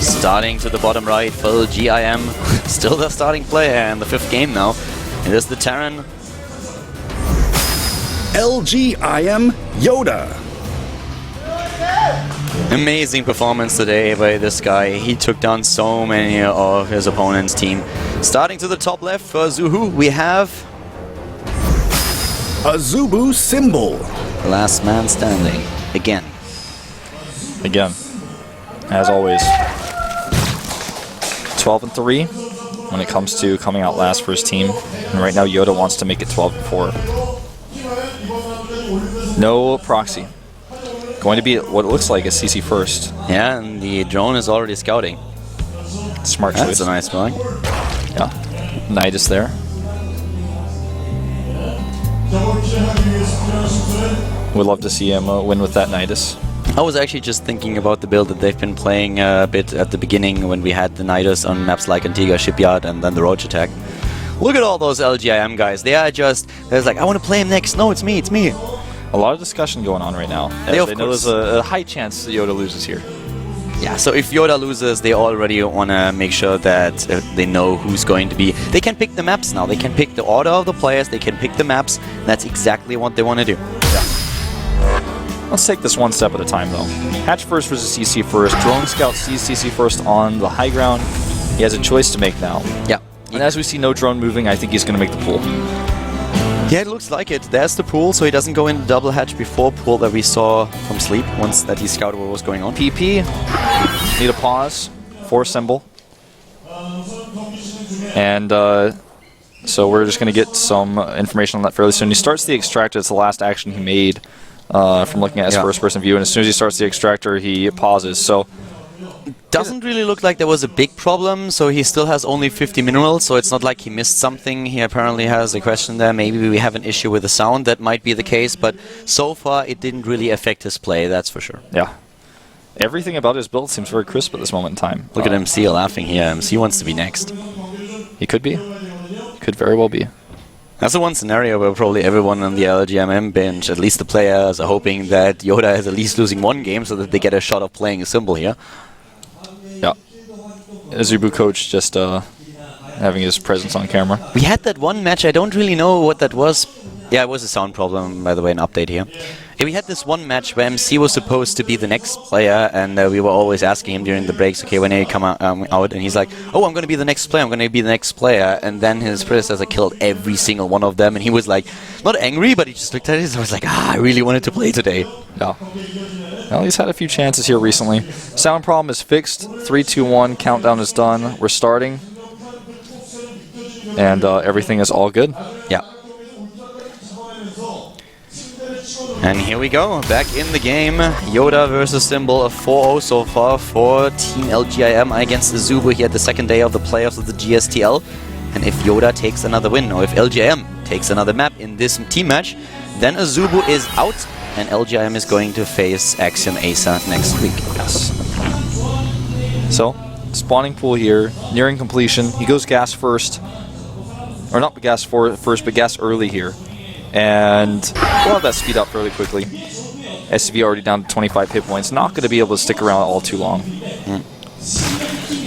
Starting to the bottom right, full GIM, still the starting player in the 5th game now. It is the Terran. LGIM Yoda. Amazing performance today by this guy. He took down so many of his opponent's team. Starting to the top left for AZUBU, we have AZUBU Symbol. Last man standing. Again. Again. As always. 12-3 when it comes to coming out last for his team. And right now Yoda wants to make it 12-4. No proxy. Going to be what it looks like a CC first. Yeah, and the drone is already scouting. Smart choice. That's a nice spelling. Yeah. Nidus there. Would love to see him win with that Nidus. I was actually just thinking about the build that they've been playing a bit at the beginning when we had the Nidus on maps like Antigua Shipyard and then the Roach Attack. Look at all those LGIM guys. They are just, they're like, I want to play him next. No, it's me, it's me. A lot of discussion going on right now. They know there's a high chance that Yoda loses here. Yeah, so if Yoda loses, they already want to make sure that they know who's going to be. They can pick the maps now. They can pick the order of the players. They can pick the maps. That's exactly what they want to do. Yeah. Let's take this one step at a time, though. Hatch first versus CC first. Drone Scout sees CC first on the high ground. He has a choice to make now. Yeah. And as we see no drone moving, I think he's going to make the pool. Yeah, it looks like it. There's the pool, so he doesn't go in the double hatch before pool that we saw from sleep once that he scouted what was going on. PP. Need a pause for Symbol. And so we're just going to get some information on that fairly soon. He starts the extractor. It's the last action he made from looking at his first-person view. And as soon as he starts the extractor, he pauses. So doesn't really look like there was a big problem, so he still has only 50 minerals, so it's not like he missed something. He apparently has a question there. Maybe we have an issue with the sound. That might be the case, but so far it didn't really affect his play, that's for sure. Yeah. Everything about his build seems very crisp at this moment in time. Look at MC laughing here. MC wants to be next. He could be. Could very well be. That's the one scenario where probably everyone on the LGMM bench, at least the players, are hoping that Yoda is at least losing one game so that they get a shot of playing a Symbol here. Yeah. AZUBU coach just having his presence on camera. We had that one match, I don't really know what that was. Yeah, it was a sound problem, by the way, an update here. Yeah, we had this one match where MC was supposed to be the next player, and we were always asking him during the breaks, okay, when you come out, and he's like, oh, I'm going to be the next player, I'm going to be the next player, and then his predecessor killed every single one of them, and he was like, not angry, but he just looked at it and was like, I really wanted to play today. Yeah. Well, he's had a few chances here recently. Sound problem is fixed. 3, 2, 1. Countdown is done. We're starting. And everything is all good. Yeah. And here we go. Back in the game. Yoda versus Symbol. A 4-0 so far for Team LGIM against AZUBU here at the second day of the playoffs of the GSTL. And if Yoda takes another win, or if LGIM takes another map in this team match, then AZUBU is out. And LGIM is going to face Axiom ASA next week. Yes. So, spawning pool here, nearing completion. He goes gas first. Or not gas first, but gas early here. And we'll have that speed up fairly quickly. SV already down to 25 hit points. Not going to be able to stick around all too long.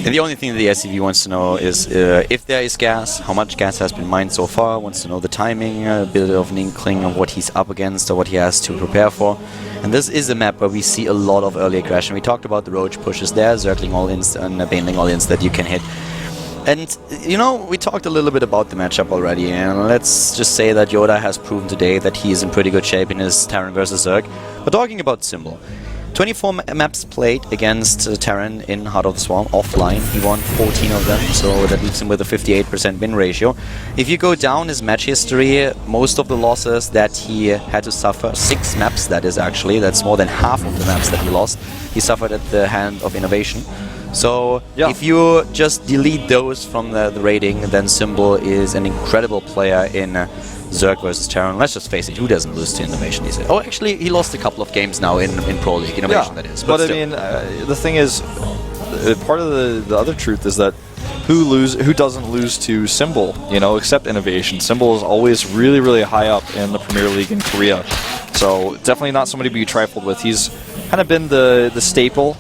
And the only thing that the SCV wants to know is if there is gas, how much gas has been mined so far, wants to know the timing, a bit of an inkling of what he's up against or what he has to prepare for. And this is a map where we see a lot of early aggression. We talked about the Roach pushes there, circling all-ins and baneling all-ins that you can hit. And, you know, we talked a little bit about the matchup already, and let's just say that Yoda has proven today that he is in pretty good shape in his Terran versus Zerg. But talking about Symbol, 24 maps played against Terran in Heart of the Swarm offline. He won 14 of them, so that leaves him with a 58% win ratio. If you go down his match history, most of the losses that he had to suffer, 6 maps that is actually, that's more than half of the maps that he lost, he suffered at the hand of Innovation. So if you just delete those from the rating, then Symbol is an incredible player in Zerg versus Terran. Let's just face it, who doesn't lose to Innovation these days? Oh, actually, he lost a couple of games now in Pro League. Innovation, that is. But I mean, the thing is, part of the other truth is that who doesn't lose to Symbol, you know, except Innovation. Symbol is always really, really high up in the Premier League in Korea. So definitely not somebody to be trifled with. He's kind of been the staple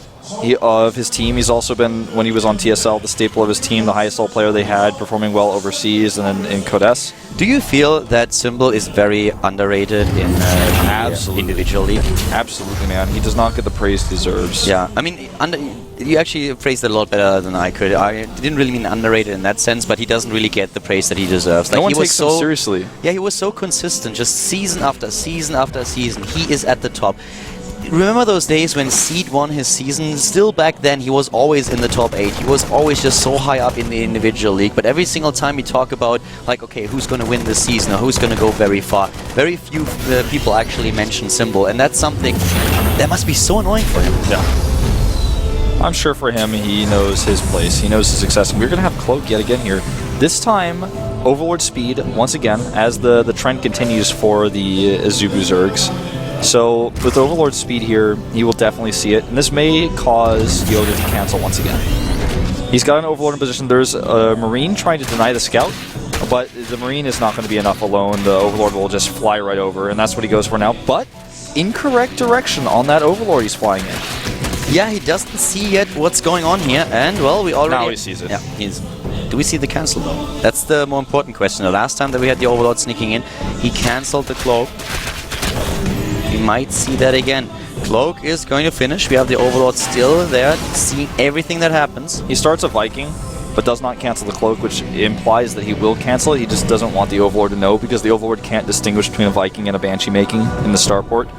of his team. He's also been, when he was on TSL, the staple of his team, the highest level player they had, performing well overseas and in Codes. Do you feel that Symbol is very underrated in the individual league? Absolutely, man. He does not get the praise he deserves. Yeah, I mean, you actually phrased it a lot better than I could. I didn't really mean underrated in that sense, but he doesn't really get the praise that he deserves. Like, no one he was takes him seriously. Yeah, he was so consistent, just season after season after season. He is at the top. Remember those days when Seed won his season? Still back then, he was always in the top 8. He was always just so high up in the individual league. But every single time we talk about, like, okay, who's going to win this season or who's going to go very far, very few people actually mention Symbol. And that's something that must be so annoying for him. Yeah. I'm sure for him, he knows his place. He knows his success. And we're going to have Cloak yet again here. This time, Overlord speed, once again, as the trend continues for the AZUBU Zergs. So, with Overlord speed here, he will definitely see it. And this may cause Yoda to cancel once again. He's got an Overlord in position. There's a Marine trying to deny the Scout, but the Marine is not going to be enough alone. The Overlord will just fly right over, and that's what he goes for now. But, incorrect direction on that Overlord he's flying in. Yeah, he doesn't see yet what's going on here, and, well, we already... Now he sees it. Yeah, do we see the cancel, though? That's the more important question. The last time that we had the Overlord sneaking in, he cancelled the Cloak. We might see that again. Cloak is going to finish. We have the Overlord still there, seeing everything that happens. He starts a Viking, but does not cancel the Cloak, which implies that he will cancel it. He just doesn't want the Overlord to know, because the Overlord can't distinguish between a Viking and a Banshee making in the starport.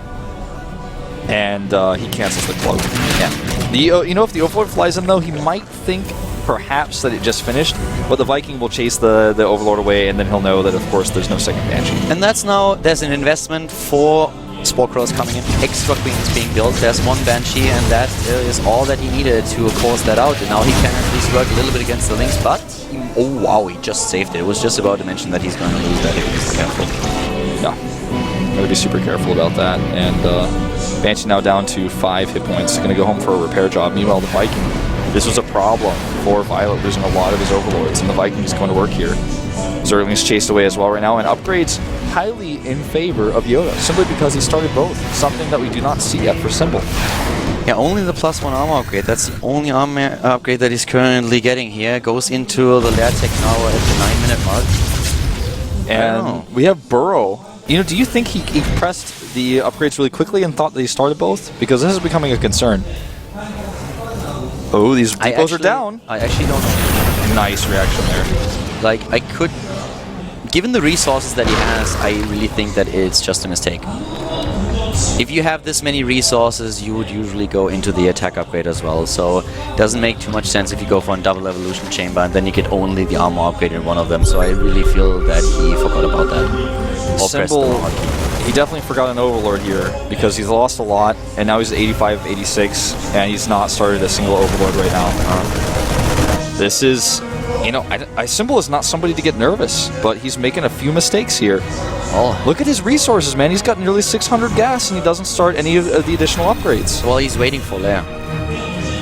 And he cancels the Cloak. Yeah. You know, if the Overlord flies in, though, he might think perhaps that it just finished, but the Viking will chase the Overlord away, and then he'll know that, of course, there's no second Banshee. And that's now, there's an investment for Spore Crows coming in, extra queens being built, there's one Banshee, and that is all that he needed to force that out. And now he can at least work a little bit against the Lynx, but oh wow, he just saved it. It was just about to mention that he's going to lose that if he's careful. Yeah, gotta be super careful about that. And Banshee now down to 5 hit points, gonna go home for a repair job. Meanwhile, the Viking, this was a problem for Violet, losing a lot of his Overlords, and the Viking is going to work here. Zergling's chased away as well right now, and upgrades highly in favor of Yoda, simply because he started both, something that we do not see yet for Symbol. Yeah, only the +1 armor upgrade. That's the only armor upgrade that he's currently getting here. Goes into the lair tech now at the 9-minute mark. And we have Burrow. You know, do you think he pressed the upgrades really quickly and thought that he started both? Because this is becoming a concern. Oh, these depots are down. I actually don't know. Nice reaction there. Like, I could... Given the resources that he has, I really think that it's just a mistake. If you have this many resources, you would usually go into the attack upgrade as well, so it doesn't make too much sense if you go for a double evolution chamber and then you get only the armor upgrade in one of them, so I really feel that he forgot about that. Symbol, he definitely forgot an Overlord here, because he's lost a lot, and now he's at 85, 86, and he's not started a single Overlord right now. This is... You know, Symbol is not somebody to get nervous, but he's making a few mistakes here. Oh, look at his resources, man. He's got nearly 600 gas, and he doesn't start any of the additional upgrades. Well, he's waiting for lair.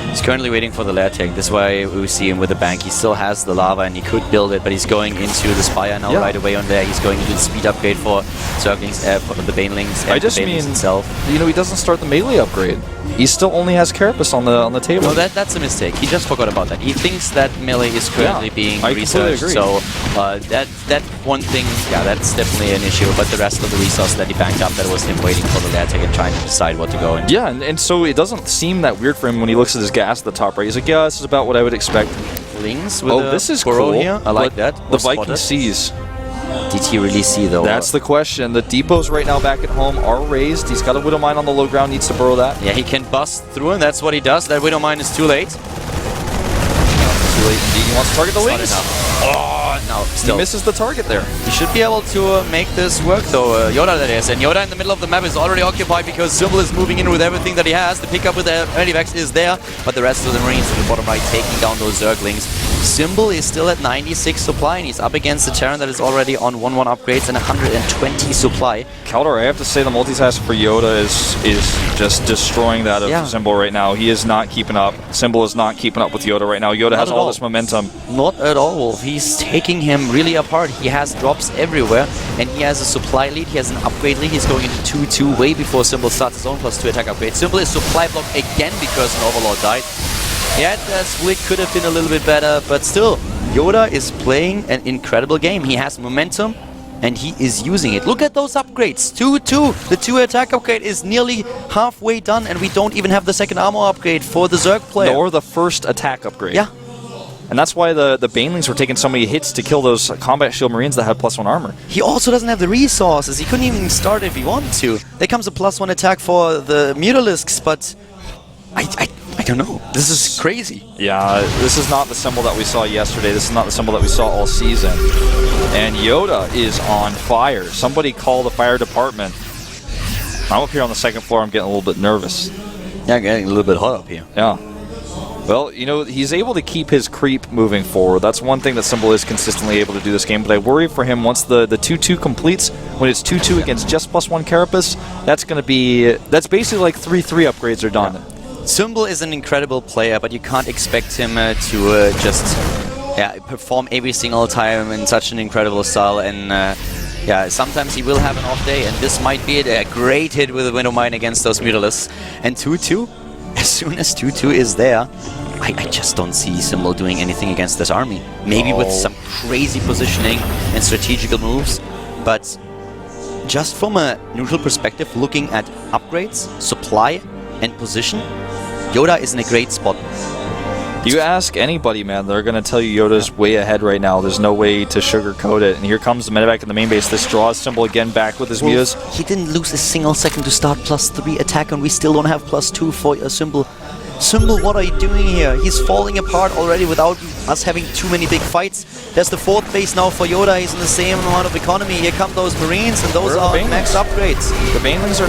He's currently waiting for the lair tech. This is why we see him with the bank. He still has the lava, and he could build it, but he's going into the Spire now right away on there. He's going into the speed upgrade for Zerglings, for the Banelings, and the Banelings itself. You know, he doesn't start the melee upgrade. He still only has Carapace on the table. No, that's a mistake. He just forgot about that. He thinks that melee is currently being researched. So that one thing, that's definitely an issue. But the rest of the resources that he banked up, that was him waiting for the lair tech and trying to decide what to go into. Yeah, and so it doesn't seem that weird for him when he looks at his gas at the top right. He's like, yeah, this is about what I would expect. Lings with this is cool. Here. I like that. The Viking sees. Did he really see, though? That's the question. The depots right now back at home are raised. He's got a Widow Mine on the low ground, needs to burrow that. Yeah, he can bust through, and that's what he does. That Widow Mine is too late. Too late indeed. He wants to target the Lynx. Oh, no, still. He misses the target there. He should be able to make this work, though. Yoda, that is. And Yoda in the middle of the map is already occupied because Symbol is moving in with everything that he has. The pickup with the Medivacs is there, but the rest of the Marines to the bottom right taking down those Zerglings. Symbol is still at 96 supply, and he's up against a Terran that is already on 1-1 upgrades and 120 supply. Keldor, I have to say the multitask for Yoda is just destroying that of Symbol right now. He is not keeping up. Symbol is not keeping up with Yoda right now. Yoda has all this momentum. Not at all, Wolf. He's taking him really apart. He has drops everywhere, and he has a supply lead. He has an upgrade lead. He's going into 2-2 way before Symbol starts his own +2 attack upgrade. Symbol is supply block again because an Overlord died. Yeah, that split could have been a little bit better, but still, Yoda is playing an incredible game. He has momentum, and he is using it. Look at those upgrades. 2-2. The 2 attack upgrade is nearly halfway done, and we don't even have the second armor upgrade for the Zerg player. Nor the first attack upgrade. Yeah. And that's why the Banelings were taking so many hits to kill those Combat Shield Marines that had +1 armor. He also doesn't have the resources. He couldn't even start if he wanted to. There comes a +1 attack for the Mutalisks, but I don't know. This is crazy. Yeah, this is not the Symbol that we saw yesterday. This is not the Symbol that we saw all season. And Yoda is on fire. Somebody call the fire department. I'm up here on the second floor. I'm getting a little bit nervous. Yeah, I'm getting a little bit hot up here. Yeah. Well, you know, he's able to keep his creep moving forward. That's one thing that Symbol is consistently able to do this game, but I worry for him once the 2-2 completes, when it's 2-2 against just +1 Carapace, that's basically like 3-3 upgrades are done. Yeah. Symbol is an incredible player, but you can't expect him to just perform every single time in such an incredible style, and yeah, sometimes he will have an off day, and this might be it. A great hit with a Window Mine against those Mutalisks. And 2-2, as soon as 2-2 is there, I just don't see Symbol doing anything against this army. Maybe with some crazy positioning and strategical moves, but just from a neutral perspective, looking at upgrades, supply, and position, Yoda is in a great spot. You ask anybody, man, they're going to tell you Yoda's way ahead right now. There's no way to sugarcoat it. And here comes the medevac in the main base. This draws Symbol again back with his Mutas. He didn't lose a single second to start +3 attack, and we still don't have +2 for Symbol. Symbol, what are you doing here? He's falling apart already without us having too many big fights. There's the 4th base now for Yoda. He's in the same amount of economy. Here come those Marines, and those are max upgrades. The Banelings are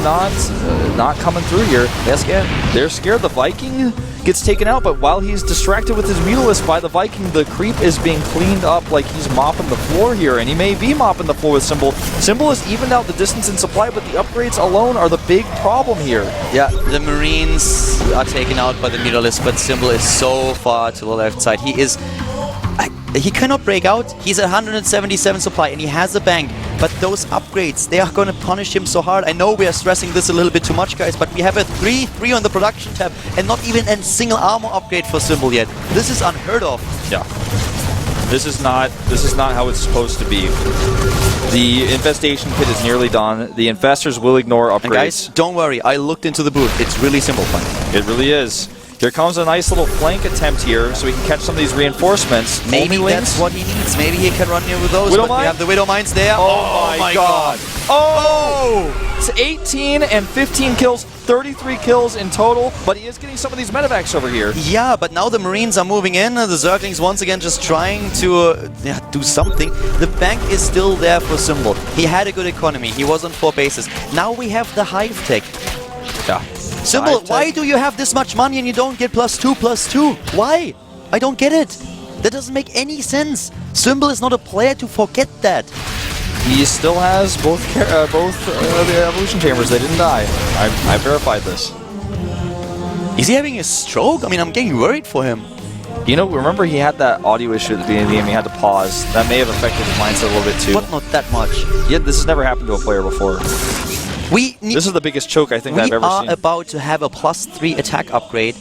not coming through here. They're scared. They're scared. The Viking gets taken out, but while he's distracted with his Mutalist by the Viking, the creep is being cleaned up like he's mopping the floor here, and he may be mopping the floor with Symbol. Symbol has evened out the distance in supply, but the upgrades alone are the big problem here. Yeah, the Marines are taken out by the Mutalist, but Symbol is so far to the left side. He cannot break out. He's at 177 supply, and he has a bank. But those upgrades, they are going to punish him so hard. I know we are stressing this a little bit too much, guys, but we have a 3-3 on the production tab, and not even a single armor upgrade for Symbol yet. This is unheard of. Yeah. This is not how it's supposed to be. The infestation pit is nearly done. The infestors will ignore upgrades. And guys, don't worry. I looked into the booth. It's really simple fun. It really is. Here comes a nice little flank attempt here, so we can catch some of these reinforcements. Maybe that's what he needs. Maybe he can run here with those. Widow but Mine? we have the Widow Mines there. Oh my god. Oh! It's 18 and 15 kills, 33 kills in total, but he is getting some of these medevacs over here. Yeah, but now the Marines are moving in. The Zerglings once again just trying to do something. The bank is still there for Symbol. He had a good economy. He was on 4 bases. Now we have the Hive Tech. Yeah. Symbol, why do you have this much money and you don't get +2/+2? Why? I don't get it. That doesn't make any sense. Symbol is not a player to forget that. He still has both the evolution chambers. They didn't die. I verified this. Is he having a stroke? I mean, I'm getting worried for him. You know, remember he had that audio issue at the beginning of the game. He had to pause. That may have affected his mindset a little bit too. But not that much. Yeah, this has never happened to a player before. This is the biggest choke I think I've ever seen. We are about to have a +3 attack upgrade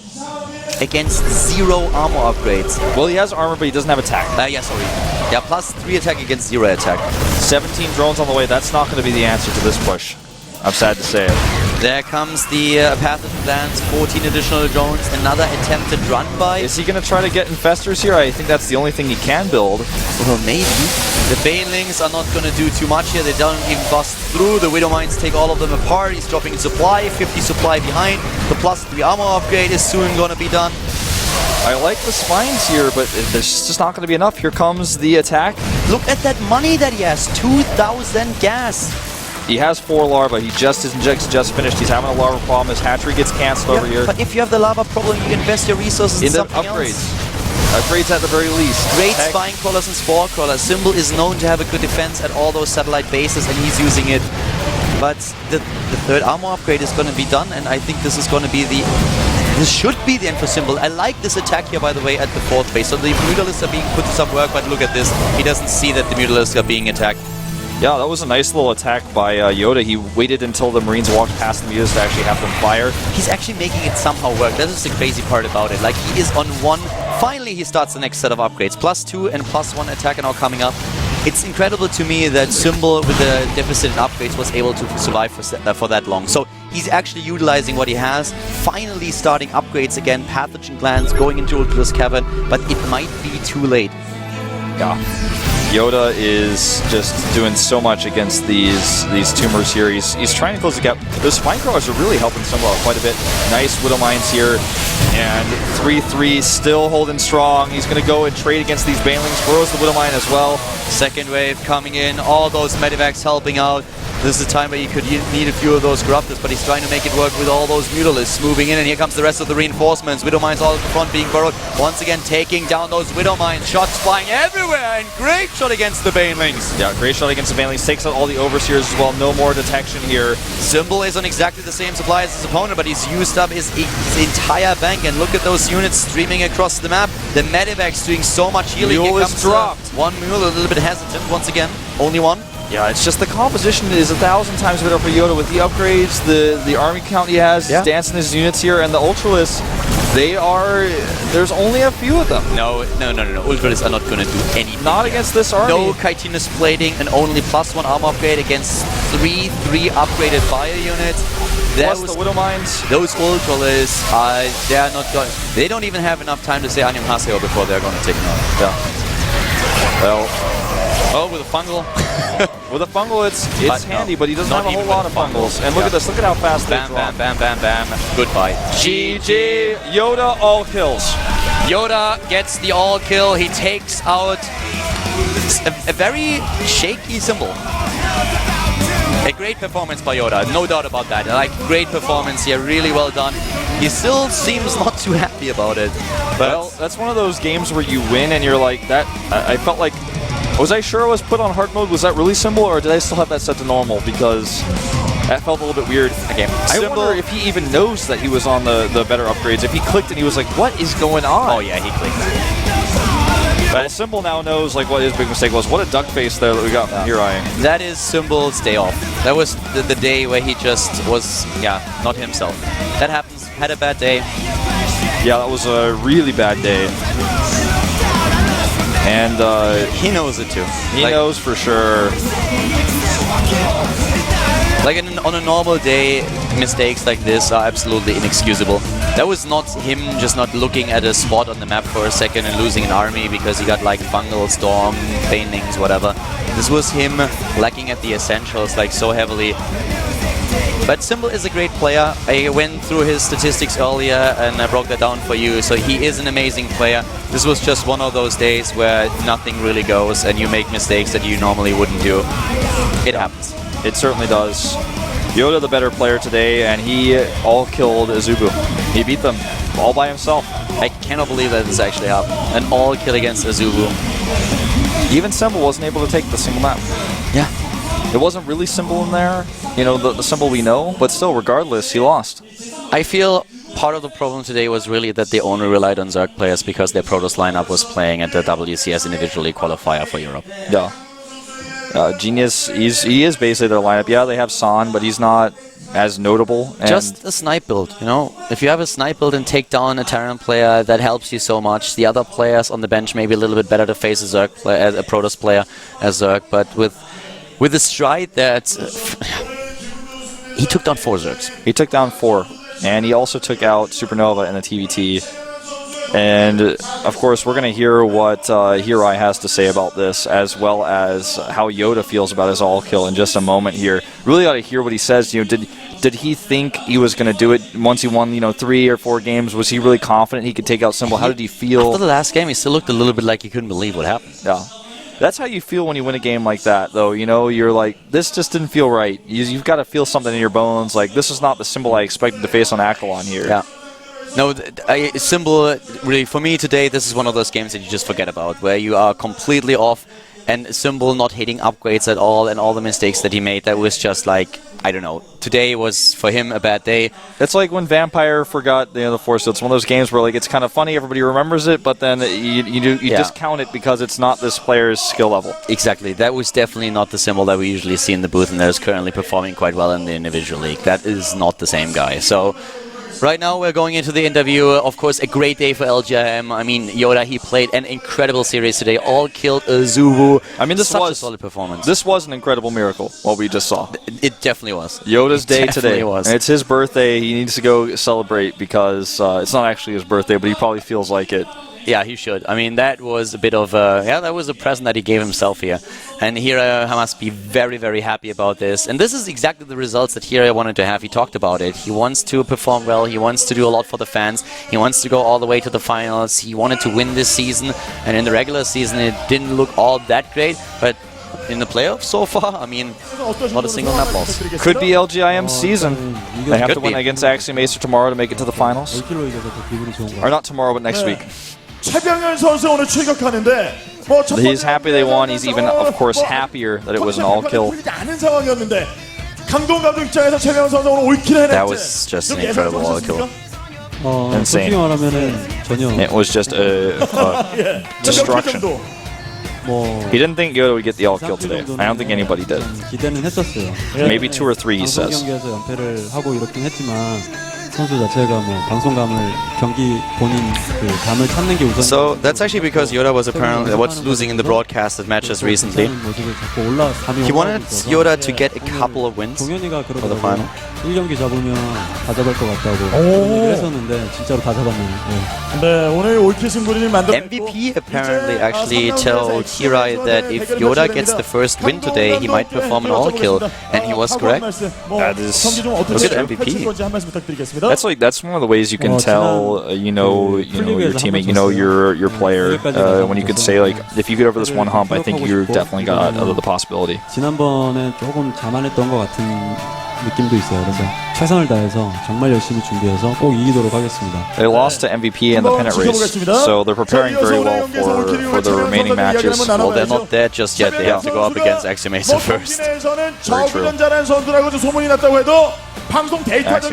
against 0 armor upgrades. Well, he has armor, but he doesn't have attack. Yeah, sorry. Yeah, +3 attack against 0 attack. 17 drones on the way. That's not going to be the answer to this push. I'm sad to say it. There comes the Path of the Clans, 14 additional drones, another attempted run by. Is he going to try to get infestors here? I think that's the only thing he can build. Well, maybe. The Banelings are not going to do too much here. They don't even bust through. The Widow Mines take all of them apart. He's dropping supply, 50 supply behind. The +3 armor upgrade is soon going to be done. I like the spines here, but there's just not going to be enough. Here comes the attack. Look at that money that he has, 2,000 gas. He has 4 larvae. His injects just finished. He's having a larva problem. His hatchery gets cancelled over here. But if you have the lava problem, you invest your resources in something upgrades. else. Upgrades at the very least. Great spine crawlers and spore crawlers. Symbol is known to have a good defense at all those satellite bases, and he's using it. But the third armor upgrade is going to be done, and I think this is going to be the... This should be the end for Symbol. I like this attack here, by the way, at the 4th base. So the Mutalisks are being put to some work, but look at this. He doesn't see that the Mutalisks are being attacked. Yeah, that was a nice little attack by Yoda. He waited until the Marines walked past the Mutalisks to actually have them fire. He's actually making it somehow work. That is the crazy part about it. Like, he is on 1. Finally, he starts the next set of upgrades. +2 and +1 attack are now coming up. It's incredible to me that Symbol, with the deficit in upgrades, was able to survive for that long. So he's actually utilizing what he has, finally starting upgrades again, pathogen glands, going into Ultra's Cavern, but it might be too late. Yeah. Yoda is just doing so much against these tumors here. He's trying to close the gap. Those spine crawlers are really helping Symbol out quite a bit. Nice Widow Mines here. And 3-3 still holding strong. He's going to go and trade against these Banelings. Throws the Widow Mine as well. Second wave coming in. All those Medivacs helping out. This is a time where you could need a few of those Corruptors, but he's trying to make it work with all those Mutalisks moving in, and here comes the rest of the reinforcements. Widow Mines all at the front being burrowed. Once again taking down those Widow Mines. Shots flying everywhere, and great shot against the Banelings. Yeah, great shot against the Banelings. Takes out all the Overseers as well. No more detection here. Symbol is on exactly the same supply as his opponent, but he's used up his entire bank, and look at those units streaming across the map. The Medivac's doing so much healing. Mule is dropped. One Mule, a little bit hesitant once again. Only one. Yeah, it's just the composition is 1,000 times better for Yoda with the upgrades, the army count he has, dancing his units here, and the Ultralisks. There's only a few of them. No. Ultralisks are not going to do anything. Not against this army. No chitinous plating and only +1 armor upgrade against 3 upgraded fire units. Plus the Widow Mines. Those Ultralisks, they're not going. They don't even have enough time to say Anyam Haseo before they're going to take them out. Yeah. Well. Oh, with a fungal. With a fungal, it's handy, but he doesn't have a whole lot of fungals. And look at this. Look at how fast they drop. Bam. Goodbye. GG. Yoda all kills. Yoda gets the all kill. He takes out a very shaky Symbol. A great performance by Yoda, no doubt about that. Like, great performance here, really well done. He still seems not too happy about it. But well, that's one of those games where you win and you're like, that. I felt like, was I sure I was put on hard mode? Was that really Symbol, or did I still have that set to normal? Because that felt a little bit weird. Okay. I wonder if he even knows that he was on the better upgrades. If he clicked and he was like, what is going on? Oh yeah, he clicked. But Symbol now knows like what his big mistake was. What a duck face there that we got from Hirai. That is Symbol's day off. That was the day where he just was, not himself. That happens. Had a bad day. Yeah, that was a really bad day. And he knows it too. He knows for sure. Like on a normal day, mistakes like this are absolutely inexcusable. That was not him just not looking at a spot on the map for a second and losing an army because he got like fungal, storm, banelings, whatever. This was him lacking at the essentials like so heavily. But Symbol is a great player. I went through his statistics earlier and I broke that down for you. So he is an amazing player. This was just one of those days where nothing really goes and you make mistakes that you normally wouldn't do. It happens. It certainly does. Yoda the better player today, and he all-killed AZUBU. He beat them all by himself. I cannot believe that this actually happened. An all-kill against AZUBU. Even Symbol wasn't able to take the single map. Yeah. It wasn't really Symbol in there, you know, the Symbol we know, but still, regardless, he lost. I feel part of the problem today was really that they only relied on Zerg players because their Protoss lineup was playing at the WCS individually qualifier for Europe. Yeah. Genius, he is basically their lineup. Yeah, they have San, but he's not as notable. And just a snipe build, you know? If you have a snipe build and take down a Terran player, that helps you so much. The other players on the bench may be a little bit better to face a Zerg player, a Protoss player as Zerg, but with the stride that he took down 4 Zergs. He took down 4, and he also took out Supernova in the TVT. And of course, we're going to hear what Hirai has to say about this, as well as how Yoda feels about his all kill in just a moment here. Really ought to hear what he says. You know, did he think he was going to do it once he won, 3 or 4 games? Was he really confident he could take out Symbol? How did he feel? After the last game, he still looked a little bit like he couldn't believe what happened. Yeah. That's how you feel when you win a game like that, though. You know, you're like, this just didn't feel right. You've got to feel something in your bones. Like, this is not the Symbol I expected to face on Akalon here. Yeah. No, Symbol, really, for me today, this is one of those games that you just forget about, where you are completely off, and Symbol not hitting upgrades at all, and all the mistakes that he made, that was just like, I don't know, today was for him a bad day. It's like when Vampire forgot the Force Field. It's one of those games where like it's kind of funny, everybody remembers it, but then you discount it because it's not this player's skill level. Exactly, that was definitely not the Symbol that we usually see in the booth, and that is currently performing quite well in the individual league. That is not the same guy. So right now we're going into the interview. Of course, a great day for LGIM. I mean, Yoda, he played an incredible series today. All killed AZUBU. I mean, this was a solid performance. This was an incredible miracle, what we just saw. It definitely was. Yoda's day today. Was. And it's his birthday. He needs to go celebrate because it's not actually his birthday, but he probably feels like it. Yeah, he should. I mean, that was a bit of that was a present that he gave himself here. And Hira must be very, very happy about this. And this is exactly the results that Hira wanted to have. He talked about it. He wants to perform well. He wants to do a lot for the fans. He wants to go all the way to the finals. He wanted to win this season. And in the regular season, it didn't look all that great. But in the playoffs so far, I mean, not a single net loss. Could be LGIM's season. They have to win against Axiom Acer tomorrow to make it to the finals. Or not tomorrow, but next week. He's happy they won. He's even, of course, happier that it was an all-kill. That was just an incredible all-kill. Insane. It was just a destruction. He didn't think Yoda would get the all-kill today. I don't think anybody did. Maybe 2 or 3, he says. So that's actually because Yoda was apparently losing in the broadcasted matches recently. He wanted Yoda to get a couple of wins for the final. MVP apparently actually told Hirai that if Yoda gets the first win today, he might perform an all-kill, and he was correct. That is, look at MVP. MVP. That's one of the ways you can tell you know your teammate, your player, when you can say like, if you get over this one hump, I think you've definitely got the possibility. They lost to MVP in the pennant race, so they're preparing very well for the remaining matches. Well, they're not there just yet. They have to go up against Axiom Acer first. Very true. Axiom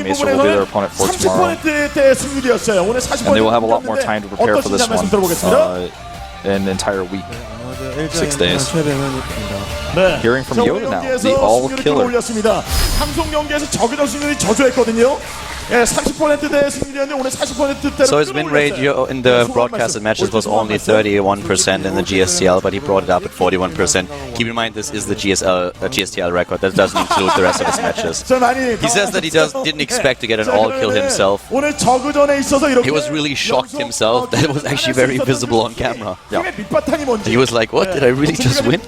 Acer will be their opponent for tomorrow, and they will have a lot more time to prepare for this one. An entire week, 6 days. Hearing from Yoda now, the all-killer. So his win rate in the broadcasted matches was only 31% in the GSTL, but he brought it up at 41%. Keep in mind, this is the GSTL record. That doesn't include the rest of his matches. He says that he didn't expect to get an all-kill himself. He was really shocked himself. That was actually very visible on camera. Yeah. He was like, what? Did I really just win?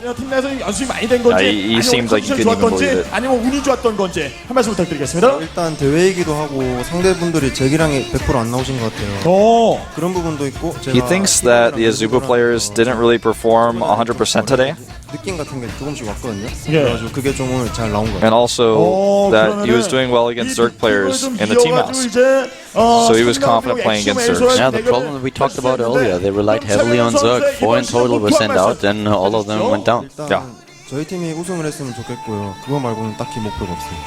He seemed like he couldn't even believe it. 일단 대회이기도 하고 상대분들이 제 기량이 100% 안 나오신 것 같아요. 그런 부분도 있고 He thinks that the AZUBU players didn't really perform 100% today. 느낌 같은 게 조금씩 왔거든요. 그래가지고 그게 좀 오늘 잘 나온 것 같아요. And also that he was doing well against Zerg players in the team house. So he was confident playing against Zerg. Yeah, the problem that we talked about earlier, they relied heavily on Zerg. 4 in total were sent out, and all of them went down. Yeah. 저희 팀이 우승을 했으면 좋겠고요. 그거 말고는 딱히 목표가 없어요.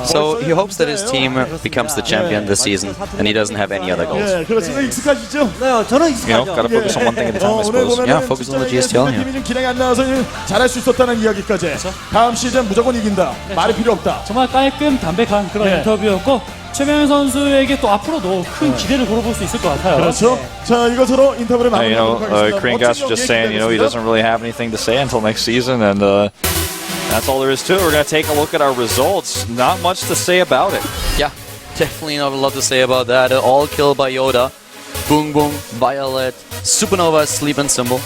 So he hopes that his team becomes the champion this season, and he doesn't have any other goals. Gotta focus on one thing at a time, I suppose. Yeah, focus on the GSTL here. 정말 깔끔 담백한 그런 인터뷰였고 최명현 선수에게 또 앞으로도 큰 기대를 걸어볼 수 있을 것 같아요. 그렇죠. 자, 이것으로 인터뷰를 마무리하도록 하겠습니다. Korean guys are just saying, he doesn't really have anything to say until next season, and that's all there is to it. We're going to take a look at our results. Not much to say about it. Yeah, definitely not a lot to say about that. All kill by Yoda. Boom Boom, Violet, Supernova, Sleep and Symbol.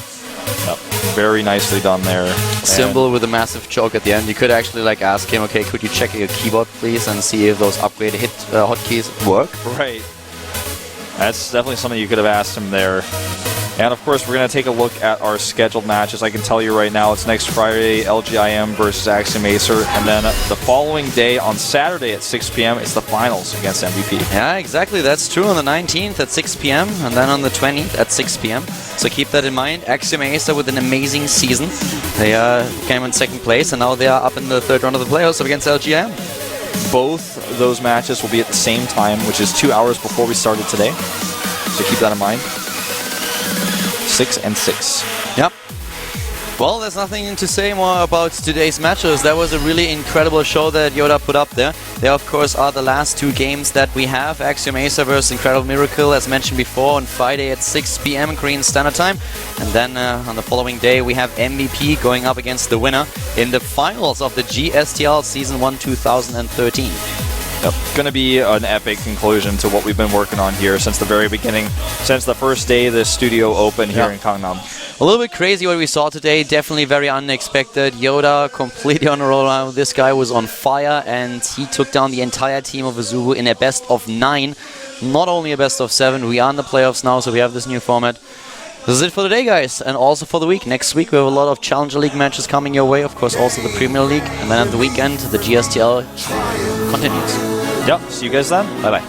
Yep. Very nicely done there. Symbol with a massive choke at the end. You could actually ask him, okay, could you check your keyboard please and see if those upgrade hit hotkeys work? Right. That's definitely something you could have asked him there. And of course, we're going to take a look at our scheduled matches. I can tell you right now, it's next Friday, LGIM versus Axiom Acer. And then the following day, on Saturday at 6 p.m., it's the finals against MVP. Yeah, exactly. That's true. On the 19th at 6 p.m. and then on the 20th at 6 p.m. So keep that in mind. Axiom Acer with an amazing season. They came in second place, and now they are up in the third round of the playoffs against LGIM. Both those matches will be at the same time, which is 2 hours before we started today. So keep that in mind. 6 and 6. Yep. Well, there's nothing to say more about today's matches. That was a really incredible show that Yoda put up there. There, of course, are the last two games that we have. Axiom Acer versus Incredible Miracle, as mentioned before, on Friday at 6 p.m. Korean Standard Time. And then on the following day, we have MVP going up against the winner in the finals of the GSTL Season 1 2013. Yep. Gonna be an epic conclusion to what we've been working on here since the very beginning, since the first day the studio opened here in Gangnam. A little bit crazy what we saw today, definitely very unexpected. Yoda completely on a roll now. This guy was on fire and he took down the entire team of AZUBU in a best of 9. Not only a best of 7, we are in the playoffs now, so we have this new format. This is it for today, guys, and also for the week. Next week we have a lot of Challenger League matches coming your way, of course also the Premier League, and then at the weekend the GSTL continues. Yep, see you guys then. Bye-bye.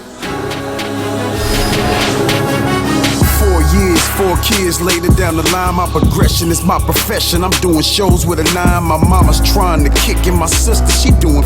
4 years, 4 kids, laid it down the line. My progression is my profession. I'm doing shows with a 9. My mama's trying to kick in, my sister, she doing